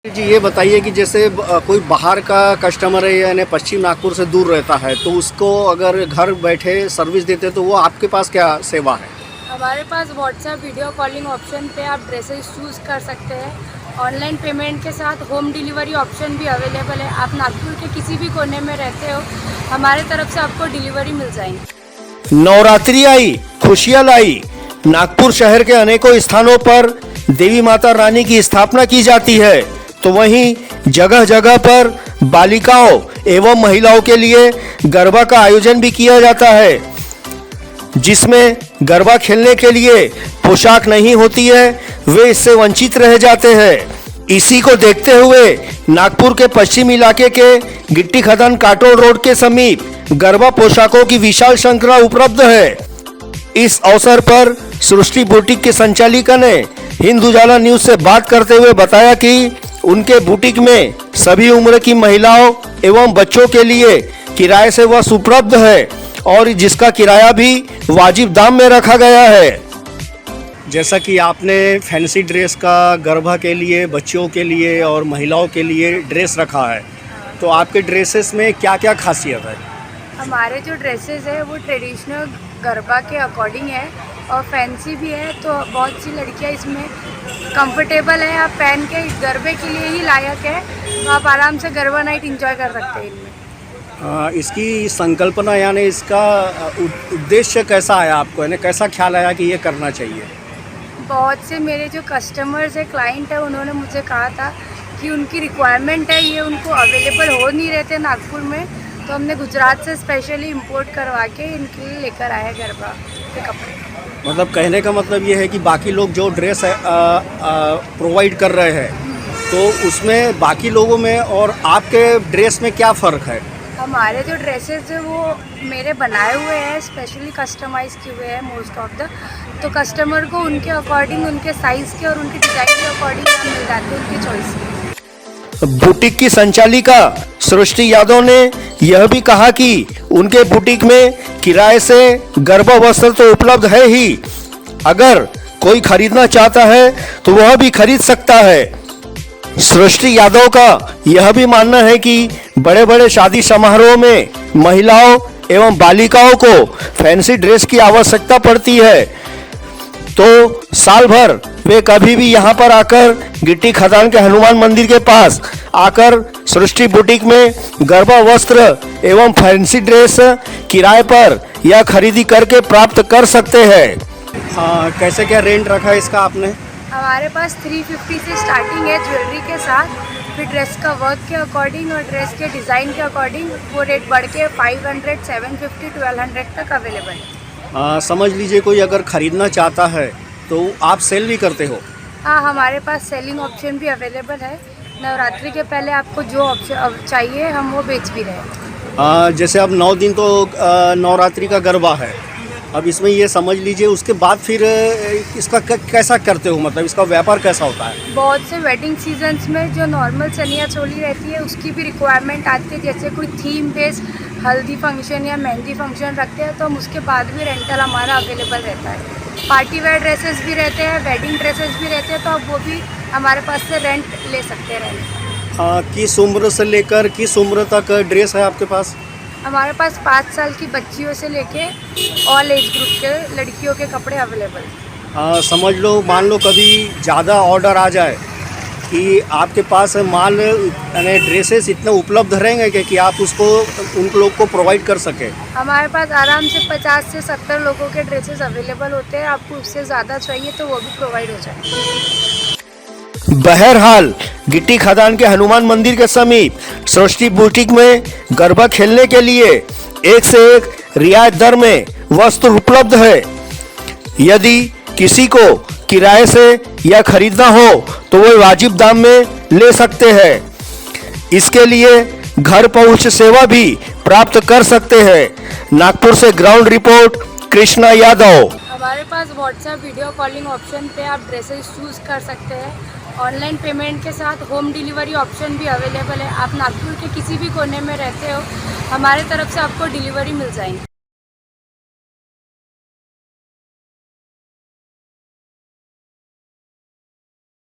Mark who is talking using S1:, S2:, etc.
S1: जी ये बताइए कि जैसे कोई बाहर का कस्टमर है यानी पश्चिम नागपुर से दूर रहता है तो उसको अगर घर बैठे सर्विस देते तो वो आपके पास क्या सेवा है?
S2: हमारे पास व्हाट्सएप वीडियो कॉलिंग ऑप्शन पे आप ड्रेसेस चूज़ कर सकते हैं। ऑनलाइन पेमेंट के साथ होम डिलीवरी ऑप्शन भी अवेलेबल है। आप नागपुर के किसी भी कोने में रहते हो, हमारे तरफ से आपको डिलीवरी मिल जाएगी।
S1: नवरात्रि आई, खुशियाँ लाई। नागपुर शहर के अनेकों स्थानों पर देवी माता रानी की स्थापना की जाती है, तो वहीं जगह जगह पर बालिकाओं एवं महिलाओं के लिए गरबा का आयोजन भी किया जाता है, जिसमें गरबा खेलने के लिए पोशाक नहीं होती है, वे इससे वंचित रह जाते हैं। इसी को देखते हुए नागपुर के पश्चिमी इलाके के गिट्टी खदान काटोल रोड के समीप गरबा पोशाकों की विशाल श्रृंखला उपलब्ध है। इस अवसर पर सृष्टि बुटीक के संचालिका ने हिंद उजाला न्यूज से बात करते हुए बताया कि उनके बुटीक में सभी उम्र की महिलाओं एवं बच्चों के लिए किराए से वह उपलब्ध है और जिसका किराया भी वाजिब दाम में रखा गया है। जैसा कि आपने फैंसी ड्रेस का गरबा के लिए, बच्चों के लिए और महिलाओं के लिए ड्रेस रखा है, तो आपके ड्रेसेस में क्या क्या खासियत है?
S2: हमारे जो ड्रेसेस है वो ट्रेडिशनल गरबा के अकॉर्डिंग है और फैंसी भी है, तो बहुत सी लड़कियां इसमें कंफर्टेबल है। आप पहन के गरबे के लिए ही लायक है, तो आप आराम से गरबा नाइट एंजॉय कर सकते हैं इनमें।
S1: इसकी संकल्पना यानी इसका उद्देश्य कैसा आया आपको, यानी कैसा ख्याल आया कि ये करना चाहिए?
S2: बहुत से मेरे जो कस्टमर्स है, क्लाइंट है, उन्होंने मुझे कहा था कि उनकी रिक्वायरमेंट है, ये उनको अवेलेबल हो नहीं रहे थे नागपुर में, तो हमने गुजरात से स्पेशली इंपोर्ट करवा के इनके लिए लेकर आए गरबा के कपड़े।
S1: मतलब कहने का मतलब ये है कि बाकी लोग जो ड्रेस प्रोवाइड कर रहे हैं, तो उसमें बाकी लोगों में और आपके ड्रेस में क्या फ़र्क है?
S2: हमारे जो ड्रेसेस है वो मेरे बनाए हुए हैं, स्पेशली कस्टमाइज़ किए हुए हैं मोस्ट ऑफ द, तो कस्टमर को उनके अकॉर्डिंग, उनके साइज़ के और उनके डिज़ाइन के अकॉर्डिंग मिल जाते हैं, उनकी चॉइस के।
S1: बुटीक की संचालिका सृष्टि यादव ने यह भी कहा कि उनके बुटीक में किराए से गरबा वस्त्र तो उपलब्ध है ही, अगर कोई खरीदना चाहता है तो वह भी खरीद सकता है। सृष्टि यादव का यह भी मानना है कि बड़े बड़े शादी समारोह में महिलाओं एवं बालिकाओं को फैंसी ड्रेस की आवश्यकता पड़ती है, तो साल भर वे कभी भी यहाँ पर आकर गिट्टी खदान के हनुमान मंदिर के पास आकर सृष्टि बुटीक में गरबा वस्त्र एवं फैंसी ड्रेस किराए पर या खरीदी करके प्राप्त कर सकते हैं। कैसे क्या रेंट रखा है इसका आपने?
S2: हमारे पास 350 से स्टार्टिंग है ज्वेलरी के साथ, फिर ड्रेस का वर्क के अकॉर्डिंग और ड्रेस के डिज़ाइन के अकॉर्डिंग वो रेट बढ़ के 500, 750, 1200 तक अवेलेबल है।
S1: समझ लीजिए कोई अगर खरीदना चाहता है तो आप सेल भी करते हो?
S2: हाँ, हमारे पास सेलिंग ऑप्शन भी अवेलेबल है। नवरात्रि के पहले आपको जो ऑप्शन चाहिए हम वो बेच भी रहे हैं।
S1: जैसे अब 9 दिन तो नवरात्रि का गरबा है, अब इसमें ये समझ लीजिए उसके बाद फिर इसका कैसा करते हो, मतलब इसका व्यापार कैसा होता है?
S2: बहुत से वेडिंग सीजन्स में जो नॉर्मल चनिया चोली रहती है उसकी भी रिक्वायरमेंट आती है, जैसे कोई थीम बेस्ड हल्दी फंक्शन या मेहंदी फंक्शन रखते हैं तो हम उसके बाद भी रेंटल हमारा अवेलेबल रहता है। पार्टी वेयर ड्रेसेस भी रहते हैं, वेडिंग ड्रेसेस भी रहते हैं, तो आप वो भी हमारे पास से रेंट ले सकते हैं रेंट।
S1: किस उम्र से लेकर किस उम्र तक ड्रेस है आपके पास?
S2: हमारे पास 5 साल की बच्चियों से लेके ऑल एज ग्रुप के लड़कियों के कपड़े अवेलेबल।
S1: समझ लो, मान लो कभी ज़्यादा ऑर्डर आ जाए कि आपके पास माल यानी ड्रेसेस इतने उपलब्ध रहेंगे कि आप उसको उन लोग को प्रोवाइड कर सके?
S2: हमारे पास आराम से 50 से 70 लोगों के ड्रेसेस अवेलेबल होते हैं, आपको उससे ज़्यादा चाहिए तो वो भी प्रोवाइड हो जाए।
S1: बहरहाल गिट्टी खदान के हनुमान मंदिर के समीप सृष्टि बुटीक में गरबा खेलने के लिए एक से एक रियायत दर में वस्त्र उपलब्ध है। यदि किसी को किराए से या खरीदना हो तो वो वाजिब दाम में ले सकते हैं। इसके लिए घर पहुंच सेवा भी प्राप्त कर सकते हैं। नागपुर से ग्राउंड रिपोर्ट कृष्णा यादव।
S2: हमारे पास व्हाट्सएप वीडियो कॉलिंग ऑप्शन पे आप ड्रेसेस चूज़ कर सकते हैं। ऑनलाइन पेमेंट के साथ होम डिलीवरी ऑप्शन भी अवेलेबल है। आप नागपुर के किसी भी कोने में रहते हो, हमारे तरफ से आपको डिलीवरी मिल जाएगी।